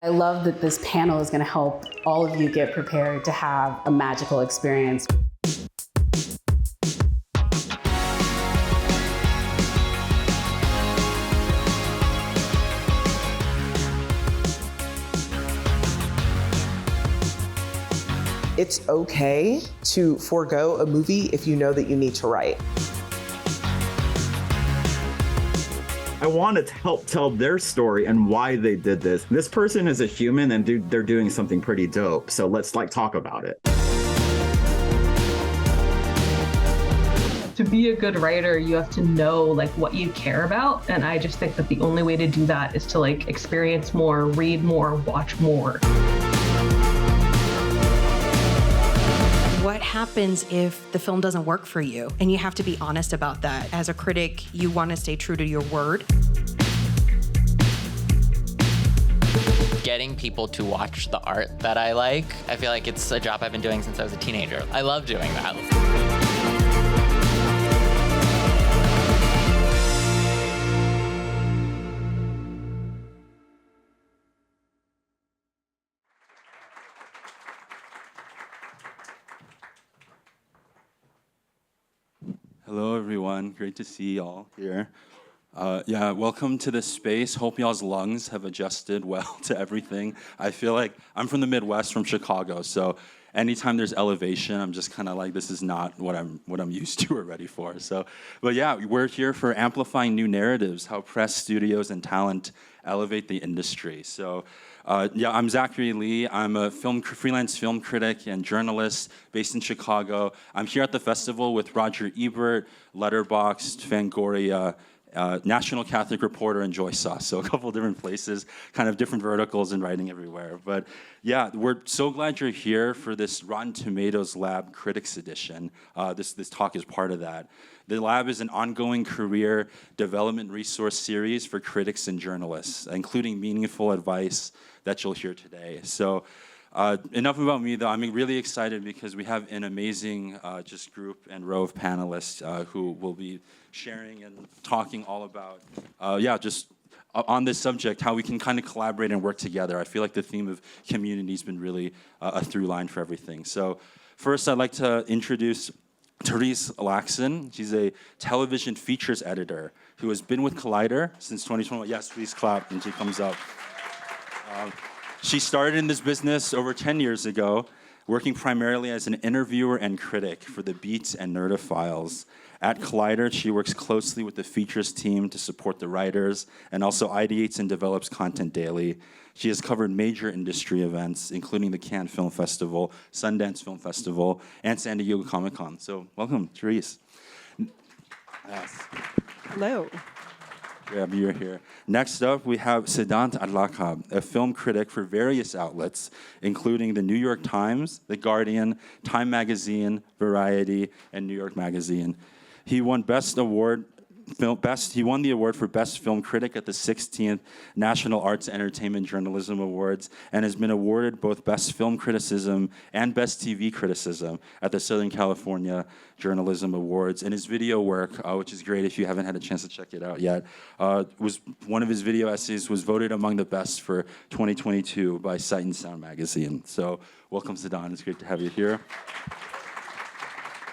I love that this panel is going to help all of you get prepared to have a magical experience. It's okay to forego a movie if you know that you need to write. I wanted to help tell their story and why they did this. This person is a human and they're doing something pretty dope. So let's talk about it. To be a good writer, you have to know what you care about. And I just think that the only way to do that is to experience more, read more, watch more. What happens if the film doesn't work for you? And you have to be honest about that. As a critic, you want to stay true to your word. Getting people to watch the art that I like, I feel like it's a job I've been doing since I was a teenager. I love doing that. Hello, everyone. Great to see y'all here. Welcome to this space. Hope y'all's lungs have adjusted well to everything. I feel like I'm from the Midwest, from Chicago, so anytime there's elevation, I'm just kind of like, this is not what I'm used to or ready for. We're here for amplifying new narratives, how press, studios, and talent elevate the industry. I'm Zachary Lee. I'm a freelance film critic and journalist based in Chicago. I'm here at the festival with Roger Ebert, Letterboxd, Fangoria, National Catholic Reporter, and Joy Sauce. So a couple of different places, kind of different verticals and writing everywhere. But yeah, we're so glad you're here for this Rotten Tomatoes Lab Critics Edition. This talk is part of that. The lab is an ongoing career development resource series for critics and journalists, including meaningful advice that you'll hear today. So enough about me, though. I'm really excited because we have an amazing group and row of panelists who will be sharing and talking all about, on this subject, how we can kind of collaborate and work together. I feel like the theme of community has been really a through line for everything. So first, I'd like to introduce Therese Lacson. She's a television features editor who has been with Collider since 2021. Yes, please clap when she comes up. She started in this business over 10 years ago, working primarily as an interviewer and critic for The Beats and Nerdophiles. At Collider, she works closely with the features team to support the writers and also ideates and develops content daily. She has covered major industry events, including the Cannes Film Festival, Sundance Film Festival, and San Diego Comic-Con. So welcome, Therese. Yes. Hello. Glad you're here. Next up, we have Siddhant Adlakha, a film critic for various outlets, including the New York Times, The Guardian, Time Magazine, Variety, and New York Magazine. He won He won the award for Best Film Critic at the 16th National Arts and Entertainment Journalism Awards and has been awarded both Best Film Criticism and Best TV Criticism at the Southern California Journalism Awards. And his video work, which is great if you haven't had a chance to check it out yet, was one of his video essays was voted among the best for 2022 by Sight and Sound magazine. So welcome, Siddhant. It's great to have you here.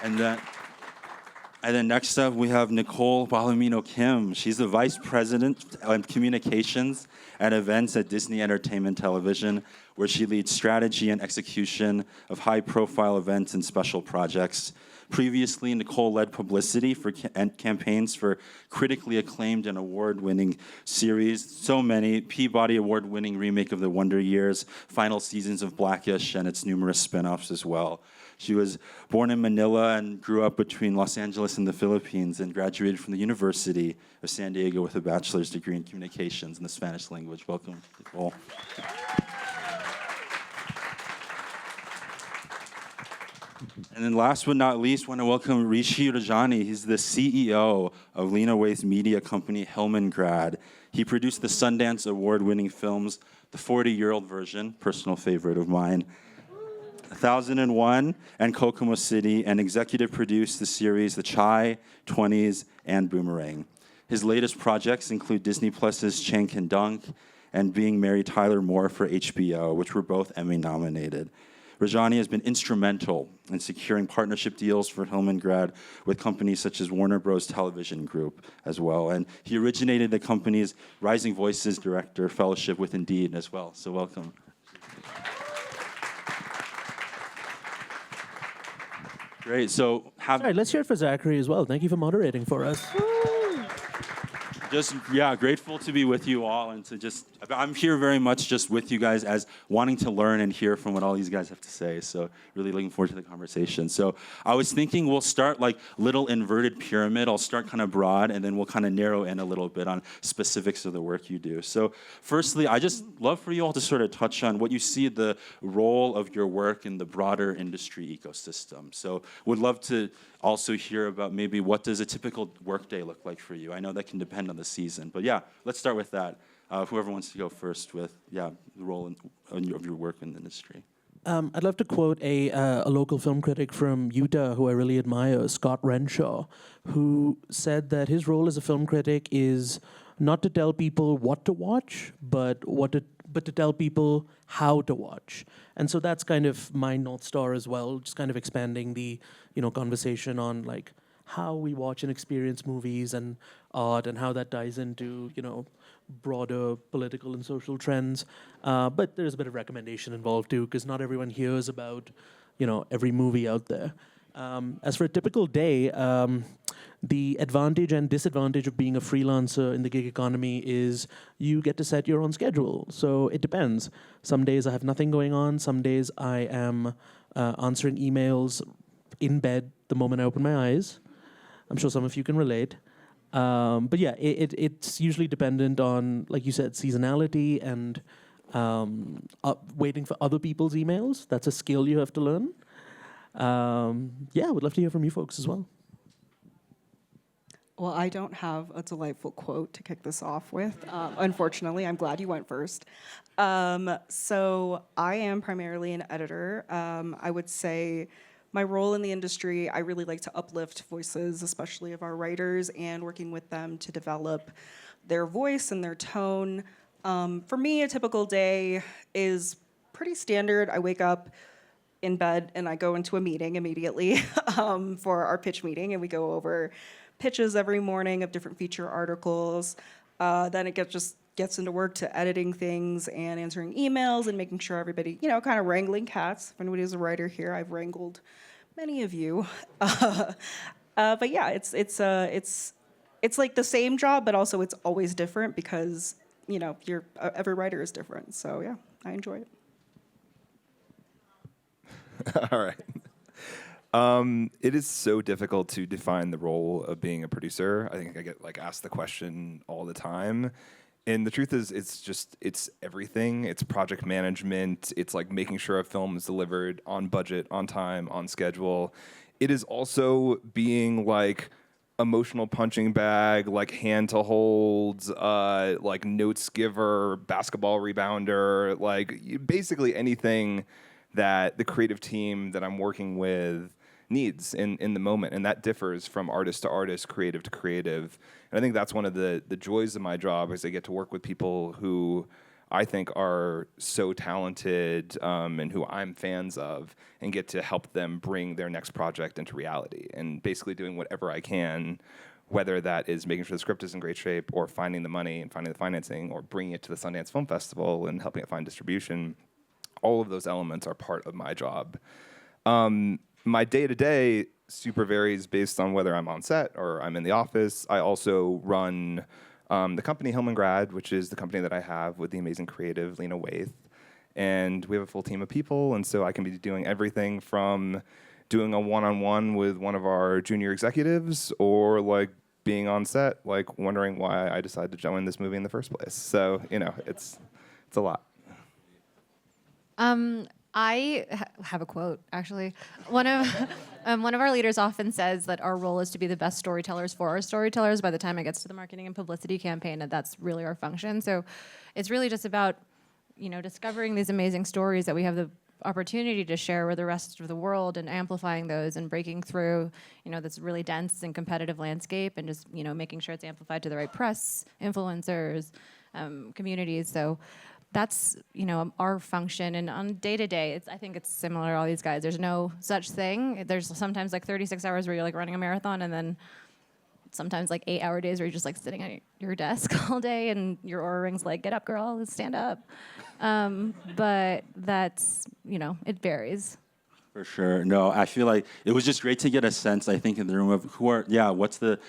And then next up, we have Nicole Balgemino Kim. She's the Vice President of Communications and Events at Disney Entertainment Television, where she leads strategy and execution of high-profile events and special projects. Previously, Nicole led publicity and campaigns for critically acclaimed and award-winning series. So many, Peabody Award-winning remake of The Wonder Years, final seasons of Blackish, and its numerous spin-offs as well. She was born in Manila and grew up between Los Angeles and the Philippines and graduated from the University of San Diego with a bachelor's degree in communications in the Spanish language. Welcome, Nicole. And then last but not least, I want to welcome Rishi Rajani. He's the CEO of Lena Waithe's media company, Hillman Grad. He produced the Sundance Award-winning films, The 40-Year-Old Version, personal favorite of mine, 1001, and Kokomo City, and executive produced the series The Chai, 20s, and Boomerang. His latest projects include Disney Plus's Chang Can Dunk and being Mary Tyler Moore for HBO, which were both Emmy nominated. Rajani has been instrumental in securing partnership deals for Hillman Grad with companies such as Warner Bros. Television Group as well. And he originated the company's Rising Voices Director Fellowship with Indeed as well. So welcome. Great, so All right, let's hear it for Zachary as well. Thank you for moderating for us. Just, yeah, grateful to be with you all and to just, I'm here very much just with you guys as wanting to learn and hear from what all these guys have to say. So really looking forward to the conversation. So I was thinking we'll start like little inverted pyramid. I'll start kind of broad and then we'll kind of narrow in a little bit on specifics of the work you do. So firstly, I just love for you all to sort of touch on what you see the role of your work in the broader industry ecosystem. So would love to also hear about maybe what does a typical workday look like for you? I know that can depend on the season, but yeah, let's start with that. Whoever wants to go first with, the role of your work in the industry. I'd love to quote a local film critic from Utah who I really admire, Scott Renshaw, who said that his role as a film critic is not to tell people what to watch, but to tell people how to watch. And so that's kind of my North Star as well, just kind of expanding the conversation on like how we watch and experience movies and art and how that ties into, broader political and social trends. But there's a bit of recommendation involved too, because not everyone hears about, every movie out there. As for a typical day, the advantage and disadvantage of being a freelancer in the gig economy is you get to set your own schedule. So it depends. Some days I have nothing going on. Some days I am answering emails in bed the moment I open my eyes. I'm sure some of you can relate. But yeah, it's usually dependent on, like you said, seasonality and waiting for other people's emails. That's a skill you have to learn. Would love to hear from you folks as well. Well, I don't have a delightful quote to kick this off with. Unfortunately, I'm glad you went first. So I am primarily an editor. I would say my role in the industry, I really like to uplift voices, especially of our writers, and working with them to develop their voice and their tone. For me, a typical day is pretty standard. I wake up in bed and I go into a meeting immediately for our pitch meeting, and we go over pitches every morning of different feature articles. Then it gets into work to editing things and answering emails and making sure everybody, kind of wrangling cats. If anybody is a writer here, I've wrangled many of you. But yeah, it's like the same job, but also it's always different because every writer is different. So yeah, I enjoy it. All right. It is so difficult to define the role of being a producer. I think I get asked the question all the time. And the truth is it's everything. It's project management. It's like making sure a film is delivered on budget, on time, on schedule. It is also being like emotional punching bag, like hand to hold, like notes giver, basketball rebounder, like basically anything that the creative team that I'm working with needs in the moment. And that differs from artist to artist, creative to creative. And I think that's one of the joys of my job is I get to work with people who I think are so talented and who I'm fans of, and get to help them bring their next project into reality. And basically doing whatever I can, whether that is making sure the script is in great shape or finding the money and finding the financing or bringing it to the Sundance Film Festival and helping it find distribution. All of those elements are part of my job. My day-to-day super varies based on whether I'm on set or I'm in the office. I also run the company Hillman Grad, which is the company that I have with the amazing creative Lena Waithe. And we have a full team of people, and so I can be doing everything from doing a one-on-one with one of our junior executives or like being on set, like wondering why I decided to join this movie in the first place. So, it's a lot. I have a quote, actually. One of our leaders often says that our role is to be the best storytellers for our storytellers by the time it gets to the marketing and publicity campaign, and that's really our function. So it's really just about, discovering these amazing stories that we have the opportunity to share with the rest of the world and amplifying those and breaking through, this really dense and competitive landscape and just, making sure it's amplified to the right press, influencers, communities. So that's, our function. And on day to day, I think it's similar to all these guys. There's no such thing. There's sometimes like 36 hours where you're like running a marathon, and then sometimes like 8-hour days where you're just like sitting at your desk all day and your Oura Ring's like, get up, girl, let's stand up. But that's, it varies. For sure. No, I feel like it was just great to get a sense, I think, in the room of what's the,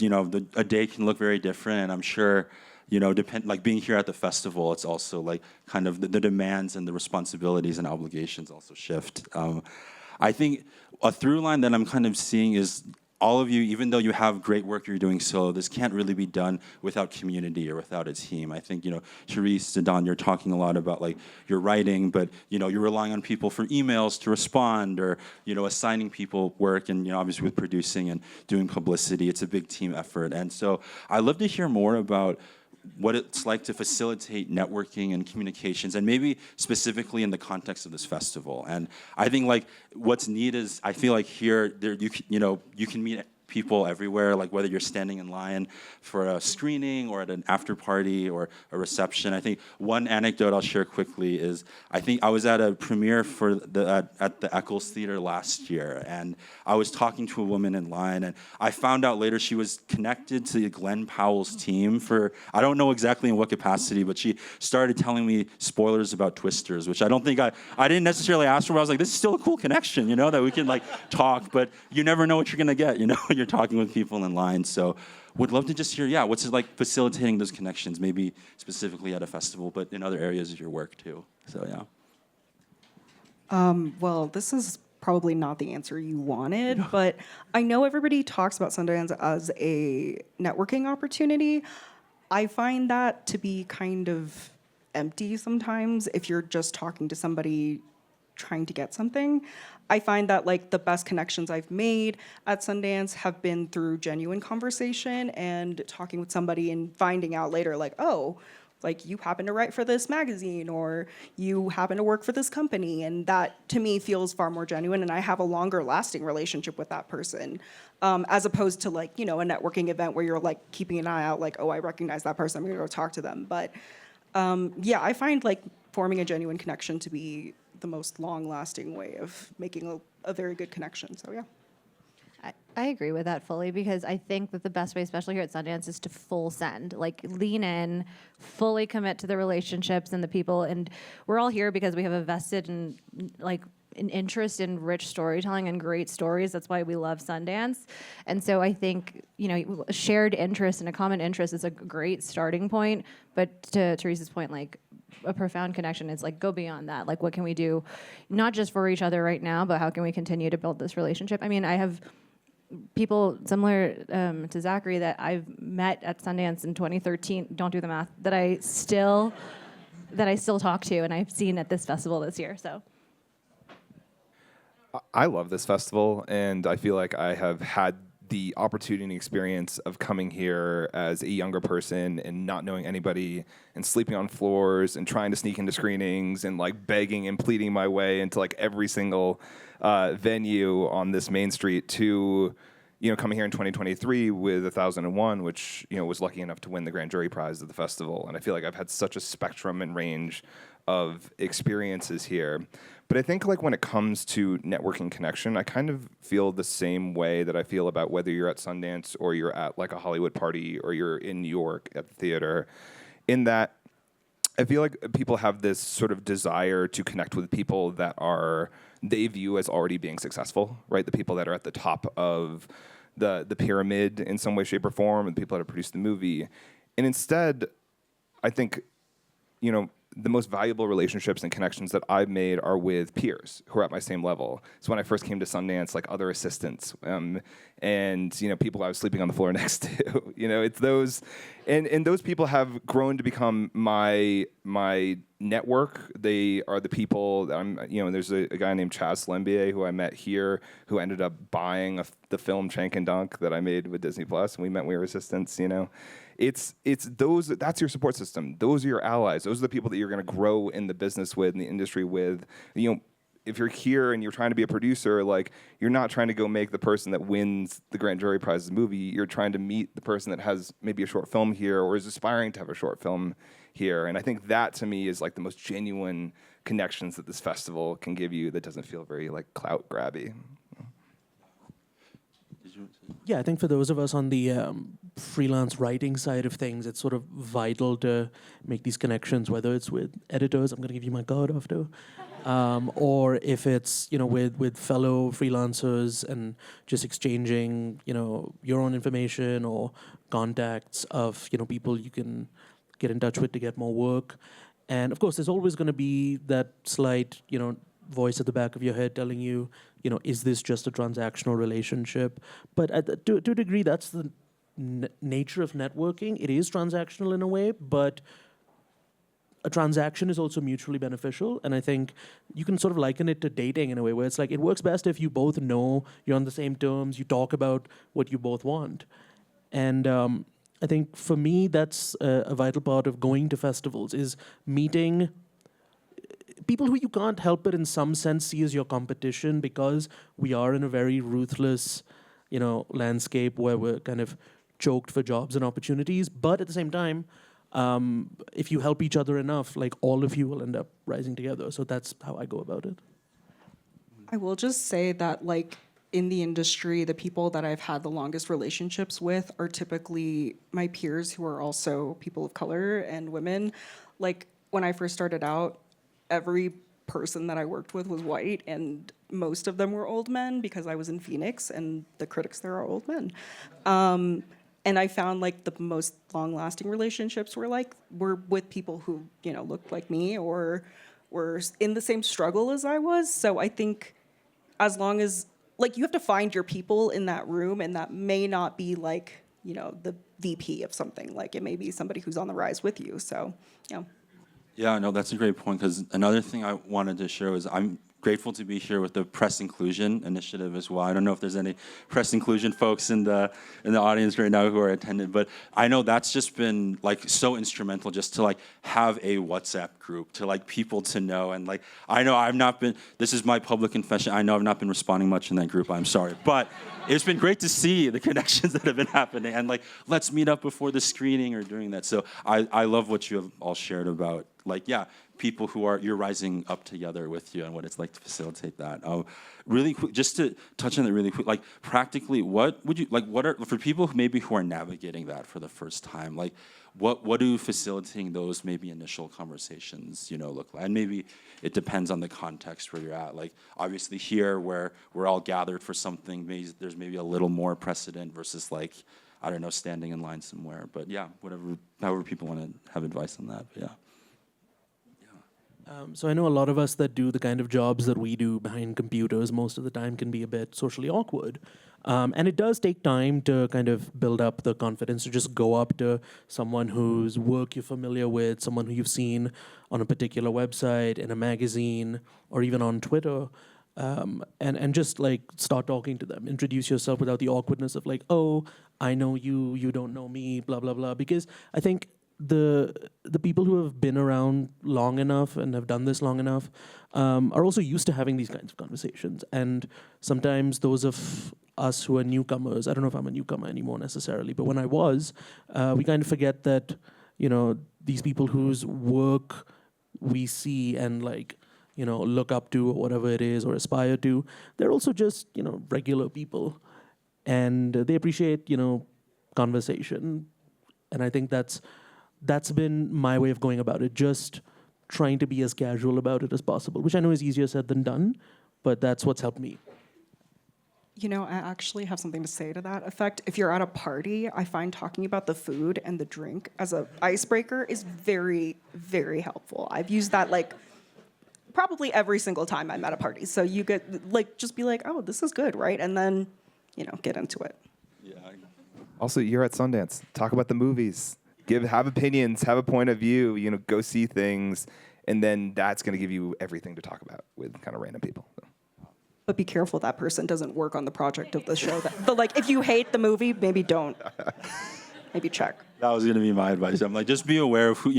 a day can look very different. And I'm sure, like being here at the festival, it's also like kind of the demands and the responsibilities and obligations also shift. I think a through line that I'm kind of seeing is all of you, even though you have great work you're doing solo, this can't really be done without community or without a team. I think, Therese, Siddhant, you're talking a lot about like your writing, but you're relying on people for emails to respond, or assigning people work, and obviously with producing and doing publicity, it's a big team effort. And so I'd love to hear more about what it's like to facilitate networking and communications, and maybe specifically in the context of this festival. And I think like what's neat is I feel like here you can meet people everywhere, like whether you're standing in line for a screening or at an after party or a reception. I think one anecdote I'll share quickly is I think I was at a premiere for at the Eccles Theater last year, and I was talking to a woman in line, and I found out later she was connected to Glenn Powell's team for, I don't know exactly in what capacity, but she started telling me spoilers about Twisters, which I don't think I didn't necessarily ask for, but I was like, this is still a cool connection, that we can like talk, but you never know what you're gonna get, you're talking with people in line. So would love to just hear, what's it like facilitating those connections, maybe specifically at a festival, but in other areas of your work too. So Well, this is probably not the answer you wanted, but I know everybody talks about Sundance as a networking opportunity. I find that to be kind of empty sometimes if you're just talking to somebody trying to get something. I find that like the best connections I've made at Sundance have been through genuine conversation and talking with somebody and finding out later like, oh, like you happen to write for this magazine or you happen to work for this company. And that to me feels far more genuine, and I have a longer lasting relationship with that person, as opposed to like, a networking event where you're like keeping an eye out like, oh, I recognize that person, I'm gonna go talk to them. But I find like forming a genuine connection to be the most long-lasting way of making a very good connection. So yeah. I agree with that fully, because I think that the best way, especially here at Sundance, is to full send, like lean in, fully commit to the relationships and the people. And we're all here because we have a vested and like an interest in rich storytelling and great stories. That's why we love Sundance. And so I think, a shared interest and a common interest is a great starting point. But to Therese's point, like a profound connection is like, go beyond that. Like, what can we do, not just for each other right now, but how can we continue to build this relationship? I mean, I have people similar to Zachary that I've met at Sundance in 2013, don't do the math, that I still talk to, and I've seen at this festival this year, so. I love this festival, and I feel like I have had the opportunity and experience of coming here as a younger person and not knowing anybody and sleeping on floors and trying to sneak into screenings and like begging and pleading my way into like every single venue on this main street to, coming here in 2023 with 1001, which, was lucky enough to win the grand jury prize of the festival. And I feel like I've had such a spectrum and range of experiences here. But I think like when it comes to networking connection, I kind of feel the same way that I feel about whether you're at Sundance or you're at like a Hollywood party or you're in New York at the theater, in that I feel like people have this sort of desire to connect with people that they view as already being successful, right? The people that are at the top of the pyramid in some way, shape, or form, and the people that have produced the movie. And instead, I think, the most valuable relationships and connections that I've made are with peers who are at my same level. So when I first came to Sundance, like other assistants, and people I was sleeping on the floor next to, it's those, and those people have grown to become my network. They are the people that I'm, there's a guy named Chaz Lembier who I met here who ended up buying the film Shank and Dunk that I made with Disney Plus, and we were assistants, It's those, that's your support system. Those are your allies. Those are the people that you're going to grow in the business with, in the industry with. if you're here and you're trying to be a producer, like, you're not trying to go make the person that wins the Grand Jury Prize's movie. You're trying to meet the person that has maybe a short film here or is aspiring to have a short film here. And I think that, to me, is like the most genuine connections that this festival can give you that doesn't feel very, like, clout grabby. Yeah, I think for those of us on the freelance writing side of things, it's sort of vital to make these connections, whether it's with editors, I'm going to give you my card after, or if it's, with fellow freelancers and just exchanging, your own information or contacts of, people you can get in touch with to get more work. And of course, there's always going to be that slight, voice at the back of your head telling you, is this just a transactional relationship? But to a degree, that's the nature of networking. It is transactional in a way, but a transaction is also mutually beneficial. And I think you can sort of liken it to dating in a way where it's like, it works best if you both know you're on the same terms, you talk about what you both want. And I think for me, that's a vital part of going to festivals, is meeting people who you can't help but in some sense see as your competition, because we are in a very ruthless, landscape where we're kind of choked for jobs and opportunities. But at the same time, if you help each other enough, like, all of you will end up rising together. So that's how I go about it. I will just say that, like, in the industry, the people that I've had the longest relationships with are typically my peers who are also people of color and women. Like, when I first started out, every person that I worked with was white, and most of them were old men because I was in Phoenix and the critics there are old men. And I found, like, the most long-lasting relationships were with people who, looked like me or were in the same struggle as I was. So I think as long as, like, you have to find your people in that room, and that may not be, like, the VP of something. Like, it may be somebody who's on the rise with you. So, yeah. Yeah, no, that's a great point, because another thing I wanted to share is I'm grateful to be here with the Press Inclusion Initiative as well. I don't know if there's any press inclusion folks in the audience right now who are attending, but I know that's just been, like, so instrumental just to, like, have a WhatsApp group to, like, people to know. And, like, I know I've not been, this is my public confession, I know I've not been responding much in that group, I'm sorry, but it's been great to see the connections that have been happening, and, like, let's meet up before the screening or doing that. So I love what you have all shared about, like, yeah, people who you're rising up together with you and what it's like to facilitate that. Really quick, just to touch on that really quick, like, practically, what would you, like, what are, for people who are navigating that for the first time, like, what do facilitating those maybe initial conversations, look like? And maybe it depends on the context where you're at. Like, obviously here, where we're all gathered for something, there's maybe a little more precedent versus, like, I don't know, standing in line somewhere. But yeah, however people want to have advice on that, but yeah. So I know a lot of us that do the kind of jobs that we do behind computers most of the time can be a bit socially awkward. And it does take time to kind of build up the confidence to just go up to someone whose work you're familiar with, someone who you've seen on a particular website, in a magazine, or even on Twitter, and just, like, start talking to them. Introduce yourself without the awkwardness of, like, oh, I know you, you don't know me, blah, blah, blah. Because I think the people who have been around long enough and have done this long enough are also used to having these kinds of conversations. And sometimes those of us who are newcomers, I don't know if I'm a newcomer anymore necessarily, but when I was, we kind of forget that, these people whose work we see and, like, look up to, or whatever it is, or aspire to, they're also just, regular people. And they appreciate, conversation. And I think that's been my way of going about it, just trying to be as casual about it as possible, which I know is easier said than done, but that's what's helped me. I actually have something to say to that effect. If you're at a party, I find talking about the food and the drink as an icebreaker is very, very helpful. I've used that, like, probably every single time I'm at a party. So you get, like, just be like, oh, this is good, right? And then, get into it. Yeah. Also, you're at Sundance. Talk about the movies. Have opinions, have a point of view, go see things, and then that's going to give you everything to talk about with kind of random people. So. But be careful that person doesn't work on the project of the show. But, like, if you hate the movie, maybe don't. maybe check. That was going to be my advice. I'm like, just be aware of who,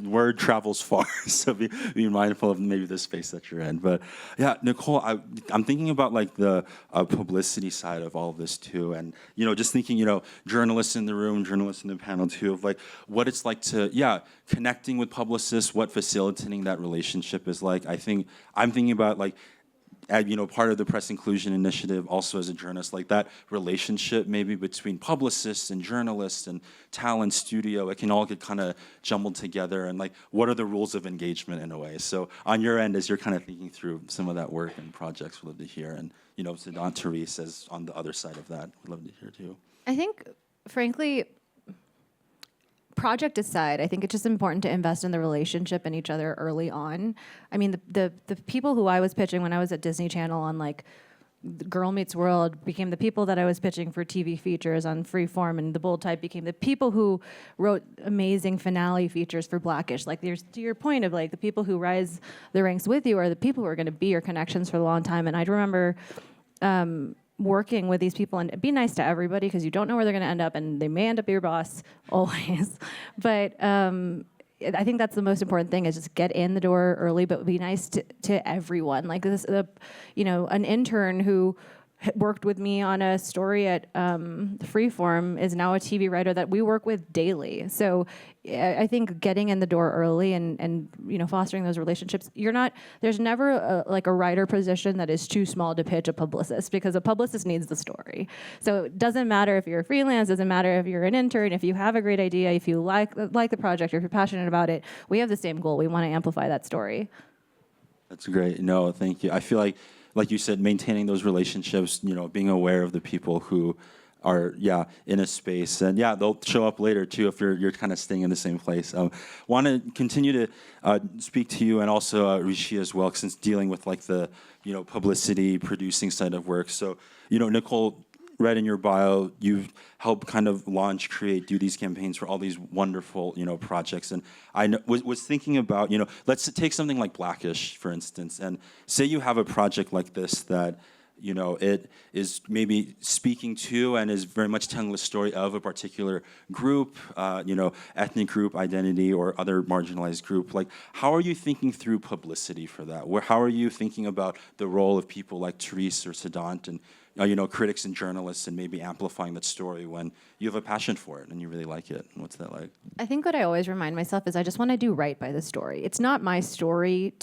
word travels far. So be mindful of maybe the space that you're in. But yeah, Nicole, I'm thinking about like the publicity side of all of this too. And, just thinking, journalists in the room, journalists in the panel too, of like what it's like to, connecting with publicists, what facilitating that relationship is like. I'm thinking about like, part of the Press Inclusion Initiative, also as a journalist, like that relationship maybe between publicists and journalists and talent, studio, it can all get kind of jumbled together. And like, what are the rules of engagement in a way? So on your end, as you're kind of thinking through some of that work and projects, we'd love to hear. And, Siddhant, Therese, as on the other side of that, we'd love to hear too. I think, frankly, project aside, I think it's just important to invest in the relationship and each other early on. I mean, the people who I was pitching when I was at Disney Channel on like Girl Meets World became the people that I was pitching for TV features on Freeform, and The Bold Type became the people who wrote amazing finale features for Blackish. Like, there's, to your point of like the people who rise the ranks with you are the people who are going to be your connections for a long time. And I remember working with these people, and be nice to everybody because you don't know where they're going to end up, and they may end up your boss always. But I think that's the most important thing, is just get in the door early, but be nice to everyone. Like this, an intern who worked with me on a story at Freeform is now a TV writer that we work with daily. So I think getting in the door early and fostering those relationships. There's never a writer position that is too small to pitch a publicist, because a publicist needs the story. So it doesn't matter if you're a freelance, doesn't matter if you're an intern, if you have a great idea, if you like the project, or if you're passionate about it, we have the same goal. We want to amplify that story. That's great. No, thank you. I feel like you said, maintaining those relationships, being aware of the people who are, in a space. And they'll show up later too if you're kind of staying in the same place. Want to continue to speak to you, and also Rishi as well, since dealing with like the, publicity producing side of work. So, Nicole, read in your bio, you've helped kind of launch, create, do these campaigns for all these wonderful, projects. And I was thinking about, let's take something like Blackish, for instance, and say you have a project like this that, it is maybe speaking to and is very much telling the story of a particular group, ethnic group, identity, or other marginalized group. Like, how are you thinking through publicity for that? How are you thinking about the role of people like Therese or Siddhant and critics and journalists, and maybe amplifying that story when you have a passion for it and you really like it? What's that like? I think what I always remind myself is I just want to do right by the story. It's not my story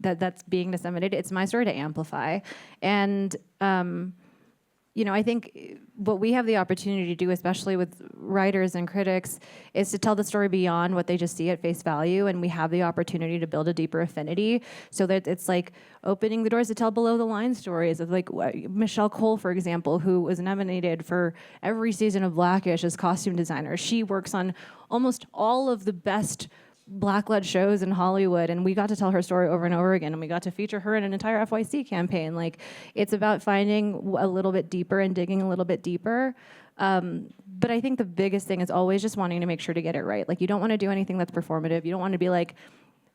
that's being disseminated. It's my story to amplify. And I think what we have the opportunity to do, especially with writers and critics, is to tell the story beyond what they just see at face value, and we have the opportunity to build a deeper affinity, so that it's like opening the doors to tell below the line stories of like Michelle Cole, for example, who was nominated for every season of Blackish as costume designer. She works on almost all of the best Black-led shows in Hollywood, and we got to tell her story over and over again, and we got to feature her in an entire FYC campaign. Like, it's about finding a little bit deeper and digging a little bit deeper. But I think the biggest thing is always just wanting to make sure to get it right. Like, you don't want to do anything that's performative. You don't want to be like,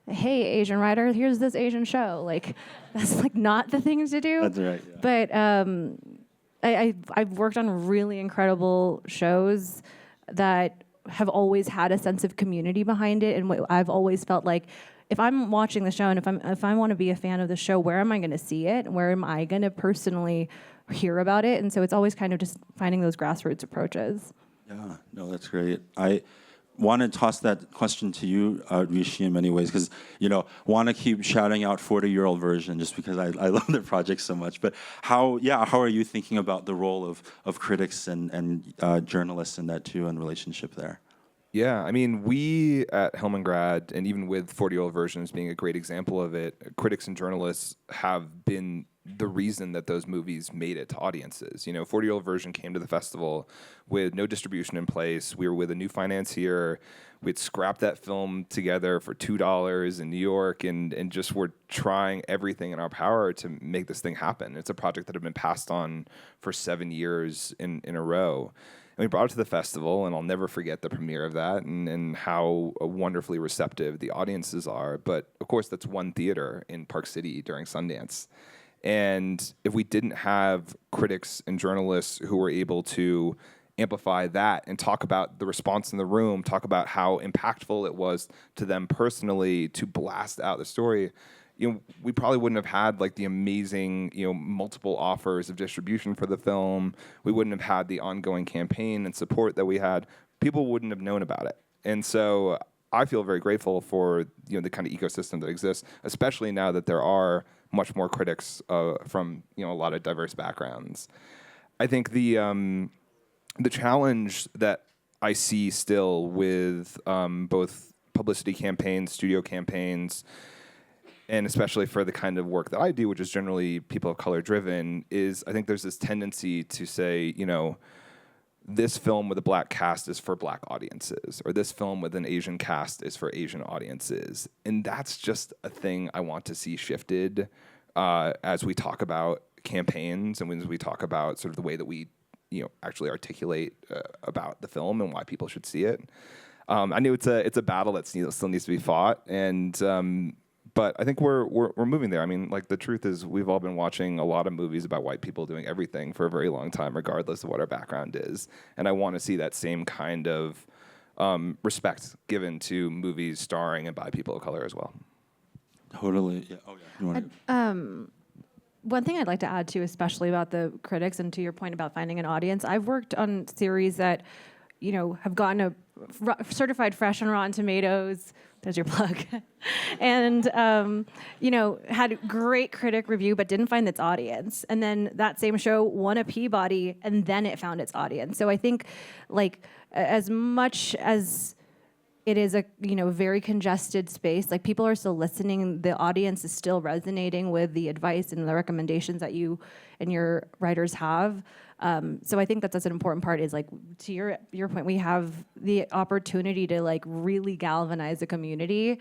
hey, Asian writer, here's this Asian show. Like, that's like not the thing to do. That's right. Yeah. But I've worked on really incredible shows that have always had a sense of community behind it, and I've always felt like, if I'm watching the show and if I want to be a fan of the show, where am I going to see it? Where am I going to personally hear about it? And so it's always kind of just finding those grassroots approaches. Yeah, no, that's great. I want to toss that question to you, Rishi, in many ways, because, want to keep shouting out 40-year-old version just because I love the project so much. But how are you thinking about the role of critics and journalists in that too, and relationship there? Yeah, I mean, we at Hillman Grad, and even with 40-year-old versions being a great example of it, critics and journalists have been the reason that those movies made it to audiences. 40-year-old version came to the festival with no distribution in place. We were with a new financier. We'd scrapped that film together for $2 in New York, and just were trying everything in our power to make this thing happen. It's a project that had been passed on for 7 years in a row. And we brought it to the festival, and I'll never forget the premiere of that, and how wonderfully receptive the audiences are. But of course, that's one theater in Park City during Sundance. And if we didn't have critics and journalists who were able to amplify that and talk about the response in the room, talk about how impactful it was to them personally to blast out the story, we probably wouldn't have had like the amazing, multiple offers of distribution for the film. We wouldn't have had the ongoing campaign and support that we had. People wouldn't have known about it. And so I feel very grateful for the kind of ecosystem that exists, especially now that there are much more critics from a lot of diverse backgrounds. I think the challenge that I see still with both publicity campaigns, studio campaigns, and especially for the kind of work that I do, which is generally people of color driven, is I think there's this tendency to say, this film with a black cast is for black audiences, or this film with an Asian cast is for Asian audiences. And that's just a thing I want to see shifted as we talk about campaigns and as we talk about sort of the way that we actually articulate about the film and why people should see it. I know it's a battle that still needs to be fought, and but I think we're moving there. I mean, like, the truth is we've all been watching a lot of movies about white people doing everything for a very long time, regardless of what our background is. And I want to see that same kind of respect given to movies starring and by people of color as well. Totally. Yeah. Oh, yeah. You want One thing I'd like to add, too, especially about the critics and to your point about finding an audience, I've worked on series that, have gotten a certified fresh on Rotten Tomatoes. There's your plug. And, had great critic review, but didn't find its audience. And then that same show won a Peabody, and then it found its audience. So I think, like, as much as it is a very congested space, like, people are still listening, the audience is still resonating with the advice and the recommendations that you and your writers have. So I think that's an important part, is, like, to your point, we have the opportunity to, like, really galvanize the community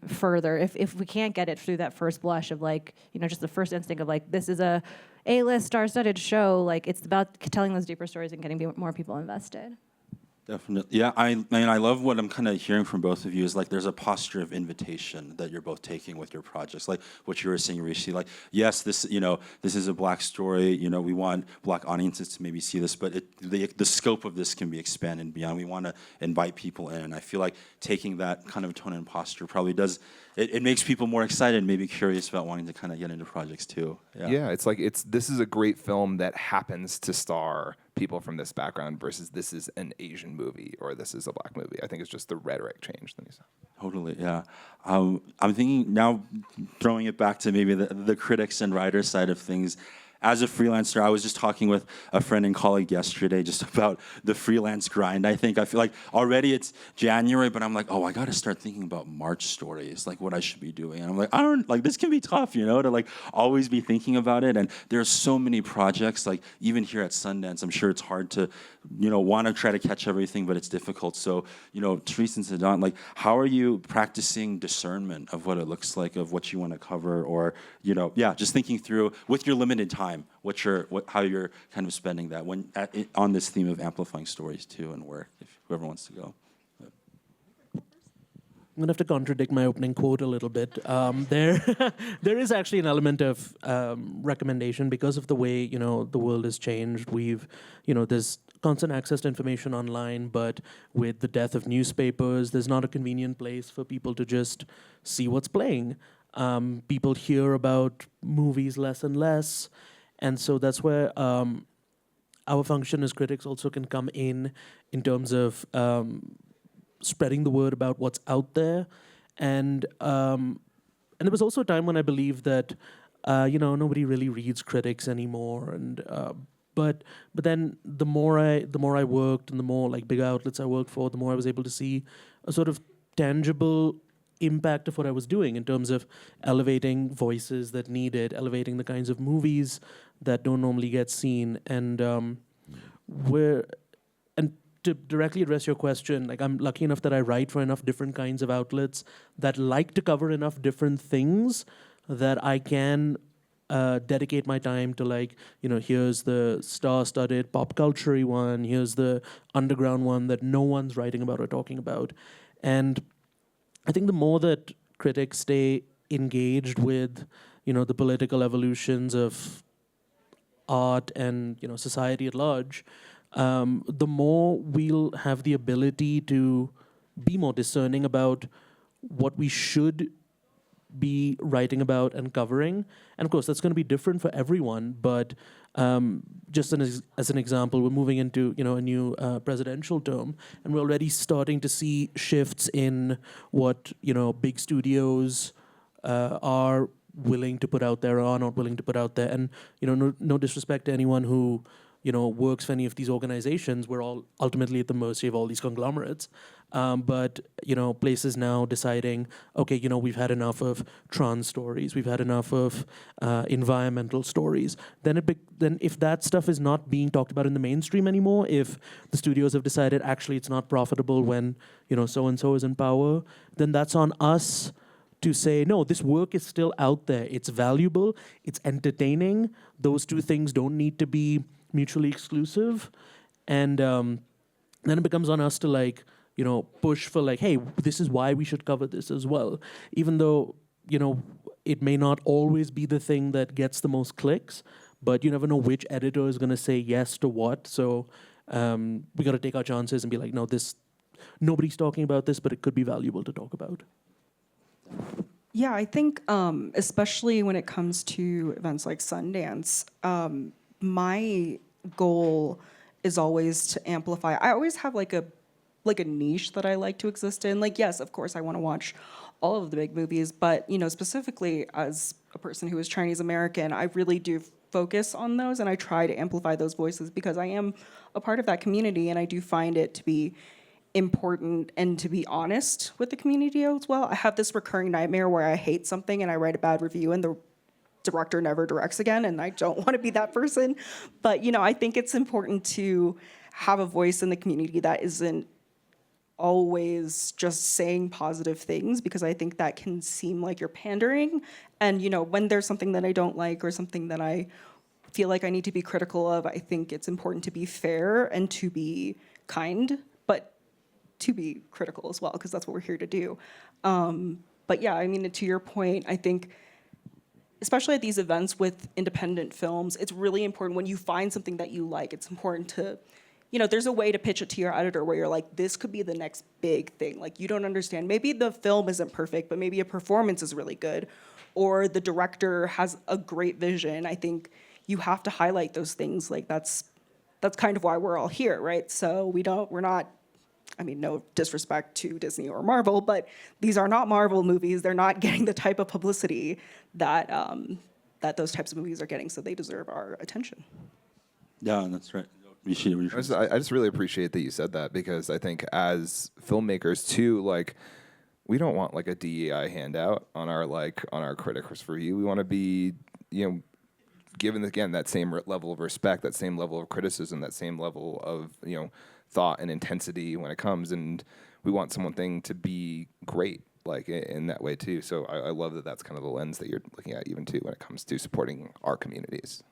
further. If we can't get it through that first blush of, like, just the first instinct of, like, this is a A-list star-studded show, like, it's about telling those deeper stories and getting more people invested. Definitely. Yeah, I love what I'm kind of hearing from both of you is, like, there's a posture of invitation that you're both taking with your projects. Like what you were saying, Rishi, like, yes, this is a black story, we want black audiences to maybe see this, but the scope of this can be expanded beyond. We want to invite people in. And I feel like taking that kind of tone and posture probably does, it makes people more excited, maybe curious about wanting to kind of get into projects too. Yeah, it's like, this is a great film that happens to star people from this background versus this is an Asian movie or this is a black movie. I think it's just the rhetoric changed. Totally, yeah. I'm thinking now, throwing it back to maybe the critics and writers side of things. As a freelancer, I was just talking with a friend and colleague yesterday just about the freelance grind. I feel like already it's January, but I'm like, I got to start thinking about March stories, like what I should be doing. And I'm like, this can be tough, to, like, always be thinking about it. And there's so many projects, like, even here at Sundance, I'm sure it's hard to, want to try to catch everything, but it's difficult. So, Therese and Siddhant, like, how are you practicing discernment of what it looks like, of what you want to cover, or, just thinking through with your limited time, how you're kind of spending that on this theme of amplifying stories too and work, if whoever wants to go. I'm going to have to contradict my opening quote a little bit. There is actually an element of recommendation because of the way, the world has changed. There's constant access to information online, but with the death of newspapers, there's not a convenient place for people to just see what's playing. People hear about movies less and less. And so that's where our function as critics also can come in terms of spreading the word about what's out there. And there was also a time when I believed that, nobody really reads critics anymore. And but then the more I worked and the more, like, big outlets I worked for, the more I was able to see a sort of tangible impact of what I was doing in terms of elevating voices that need it, elevating the kinds of movies that don't normally get seen. And to directly address your question, like, I'm lucky enough that I write for enough different kinds of outlets that like to cover enough different things that I can dedicate my time to, like, here's the star-studded pop culture-y one, here's the underground one that no one's writing about or talking about. And I think the more that critics stay engaged with, the political evolutions of art and, society at large, the more we'll have the ability to be more discerning about what we should be writing about and covering. And of course, that's going to be different for everyone. But just as an example, we're moving into a new presidential term, and we're already starting to see shifts in what big studios are willing to put out there or not willing to put out there. And no disrespect to anyone who works for any of these organizations. We're all ultimately at the mercy of all these conglomerates. But places now deciding, okay, we've had enough of trans stories, we've had enough of environmental stories. Then if that stuff is not being talked about in the mainstream anymore, if the studios have decided actually it's not profitable when so and so is in power, then that's on us to say, no, this work is still out there. It's valuable. It's entertaining. Those two things don't need to be mutually exclusive. And then it becomes on us to push for hey, this is why we should cover this as well. Even though, it may not always be the thing that gets the most clicks, but you never know which editor is going to say yes to what. So we got to take our chances and be like, no, nobody's talking about this, but it could be valuable to talk about. Yeah, I think especially when it comes to events like Sundance, my goal is always to amplify. I always have like a niche that I like to exist in. Yes, of course, I want to watch all of the big movies, but specifically as a person who is Chinese American, I really do focus on those, and I try to amplify those voices because I am a part of that community, and I do find it to be important and to be honest with the community as well. I have this recurring nightmare where I hate something and I write a bad review and the director never directs again, and I don't want to be that person. But I think it's important to have a voice in the community that isn't always just saying positive things, because I think that can seem like you're pandering. And when there's something that I don't like or something that I feel like I need to be critical of, I think it's important to be fair and to be kind, but to be critical as well, because that's what we're here to do. But yeah, to your point, I think especially at these events with independent films, it's really important when you find something that you like, it's important to, there's a way to pitch it to your editor where you're like, this could be the next big thing. You don't understand. Maybe the film isn't perfect, but maybe a performance is really good, or the director has a great vision. I think you have to highlight those things. That's kind of why we're all here, right? So we're not, no disrespect to Disney or Marvel, but these are not Marvel movies. They're not getting the type of publicity that that those types of movies are getting, so they deserve our attention. Yeah, that's right. I just really appreciate that you said that, because I think as filmmakers too, we don't want a DEI handout on our critics review. We want to be, given again that same level of respect, that same level of criticism, that same level of thought and intensity when it comes, and we want something to be great in that way too. So I love that that's kind of the lens that you're looking at even too when it comes to supporting our communities.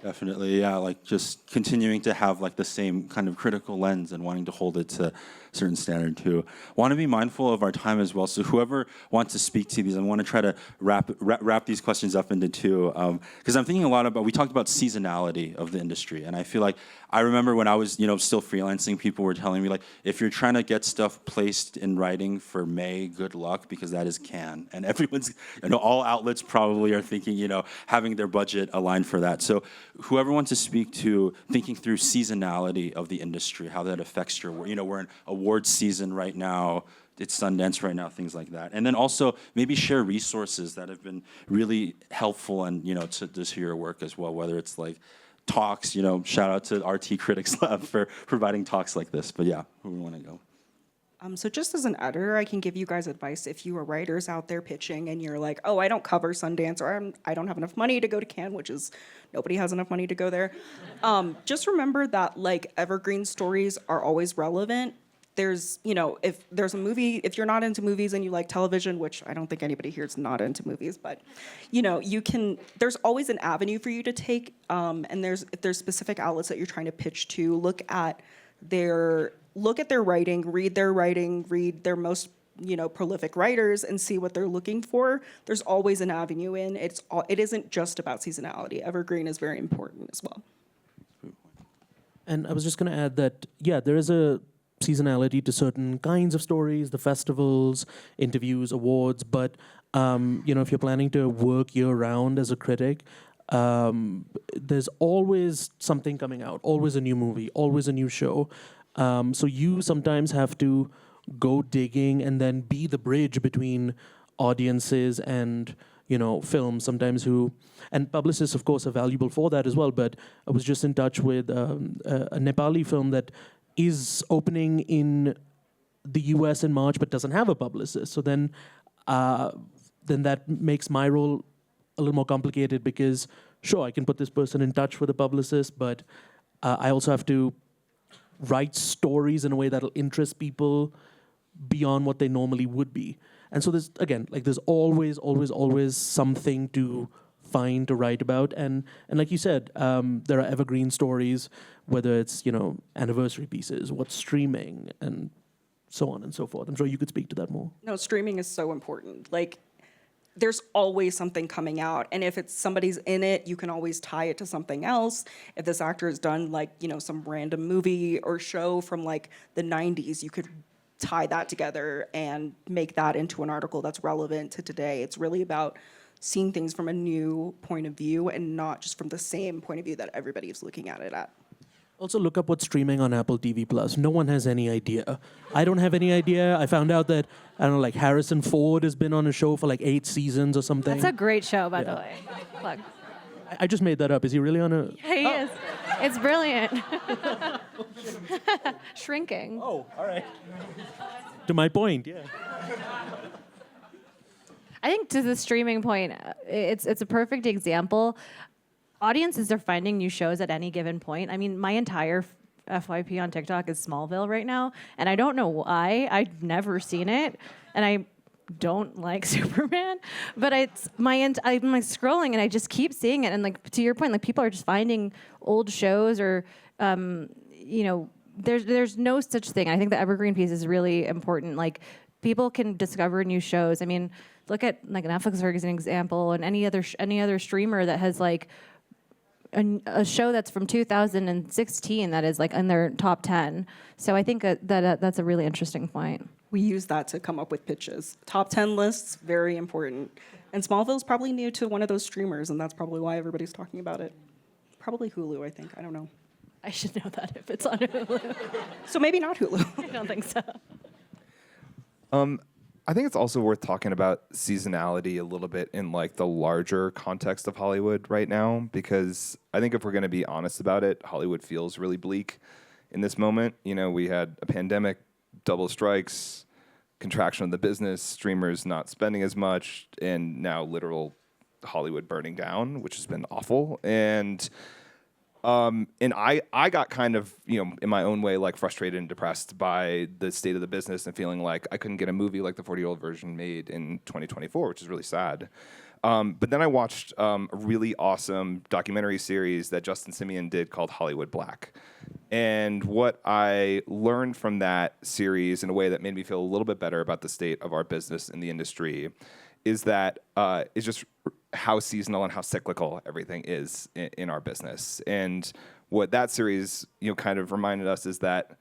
Definitely, yeah, just continuing to have the same kind of critical lens and wanting to hold it to a certain standard too. Want to be mindful of our time as well. So whoever wants to speak to these, I want to try to wrap these questions up into two, because I'm thinking a lot about, we talked about seasonality of the industry, and I feel I remember when I was still freelancing, people were telling me if you're trying to get stuff placed in writing for May, good luck, because that is Cannes, and everyone's all outlets probably are thinking having their budget aligned for that. So whoever wants to speak to thinking through seasonality of the industry, how that affects your work. We're in awards season right now. It's Sundance right now, things like that. And then also maybe share resources that have been really helpful and, to your work as well, whether it's talks, shout out to RT Critics Lab for providing talks like this. But yeah, who we want to go? So just as an editor, I can give you guys advice if you are writers out there pitching and you're like, oh, I don't cover Sundance, or I don't have enough money to go to Cannes, which is nobody has enough money to go there. Just remember that evergreen stories are always relevant. There's, if there's a movie, if you're not into movies and you like television, which I don't think anybody here is not into movies, but there's always an avenue for you to take. And if there's specific outlets that you're trying to pitch to, look at their writing, read their most prolific writers, and see what they're looking for. There's always an avenue in. It isn't just about seasonality. Evergreen is very important as well. And I was just going to add that, yeah, there is a seasonality to certain kinds of stories, the festivals, interviews, awards. But, if you're planning to work year-round as a critic, there's always something coming out, always a new movie, always a new show. So you sometimes have to go digging and then be the bridge between audiences and films sometimes and publicists of course are valuable for that as well, but I was just in touch with a Nepali film that is opening in the US in March but doesn't have a publicist. So then that makes my role a little more complicated because sure, I can put this person in touch with a publicist, but I also have to write stories in a way that'll interest people beyond what they normally would be. And so there's always something to find to write about. And like you said, there are evergreen stories, whether it's, anniversary pieces, what's streaming, and so on and so forth. I'm sure you could speak to that more. No, streaming is so important. Like, there's always something coming out. And if it's somebody's in it, you can always tie it to something else. If this actor has done some random movie or show from the 90s, you could tie that together and make that into an article that's relevant to today. It's really about seeing things from a new point of view and not just from the same point of view that everybody is looking at it at. Also, look up what's streaming on Apple TV Plus. No one has any idea. I don't have any idea. I found out that, Harrison Ford has been on a show for 8 seasons or something. That's a great show, by the way. Plug. I just made that up. Is he really on a... Yeah, he is. It's brilliant. Shrinking. Oh, all right. To my point, yeah. I think to the streaming point, it's a perfect example. Audiences are finding new shows at any given point. I mean, my entire FYP on TikTok is Smallville right now, and I don't know why. I've never seen it, and I don't like Superman, but I'm scrolling and I just keep seeing it. And to your point, people are just finding old shows or, there's no such thing. I think the evergreen piece is really important. People can discover new shows. I mean, look at Netflix for an example, and any other streamer that has a show that's from 2016 that is in their top 10. So I think that's a really interesting point. We use that to come up with pitches. Top 10 lists, very important. And Smallville's probably new to one of those streamers, and that's probably why everybody's talking about it. Probably Hulu, I think. I don't know. I should know that if it's on Hulu. So maybe not Hulu. I don't think so. I think it's also worth talking about seasonality a little bit in the larger context of Hollywood right now, because I think if we're going to be honest about it, Hollywood feels really bleak in this moment. We had a pandemic, double strikes, contraction of the business, streamers not spending as much, and now literal Hollywood burning down, which has been awful. And I got kind of, in my own way, frustrated and depressed by the state of the business and feeling like I couldn't get a movie like the 40-year-old version made in 2024, which is really sad. But then I watched a really awesome documentary series that Justin Simien did called Hollywood Black. And what I learned from that series in a way that made me feel a little bit better about the state of our business in the industry is that it's just how seasonal and how cyclical everything is in our business. And what that series, kind of reminded us is that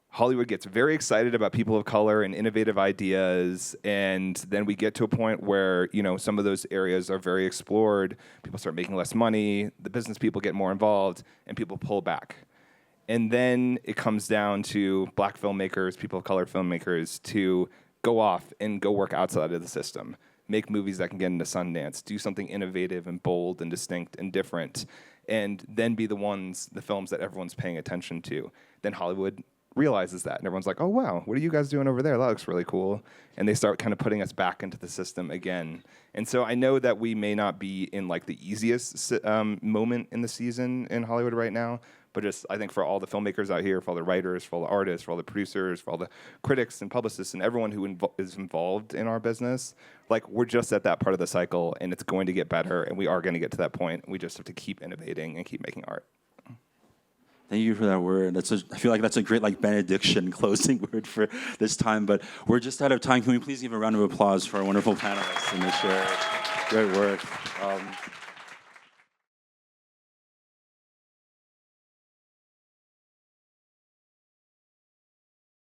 Hollywood gets very excited about people of color and innovative ideas, and then we get to a point where, some of those areas are very explored, people start making less money, the business people get more involved, and people pull back. And then it comes down to black filmmakers, people of color filmmakers, to go off and go work outside of the system, make movies that can get into Sundance, do something innovative and bold and distinct and different, and then be the films that everyone's paying attention to. Then Hollywood realizes that, and everyone's like, oh, wow, what are you guys doing over there? That looks really cool. And they start kind of putting us back into the system again. And so I know that we may not be in the easiest moment in the season in Hollywood right now, but just I think for all the filmmakers out here, for all the writers, for all the artists, for all the producers, for all the critics and publicists and everyone who is involved in our business, we're just at that part of the cycle, and it's going to get better, and we are going to get to that point. We just have to keep innovating and keep making art. Thank you for that word. I feel like that's a great benediction closing word for this time, but we're just out of time. Can we please give a round of applause for our wonderful panelists and their great work?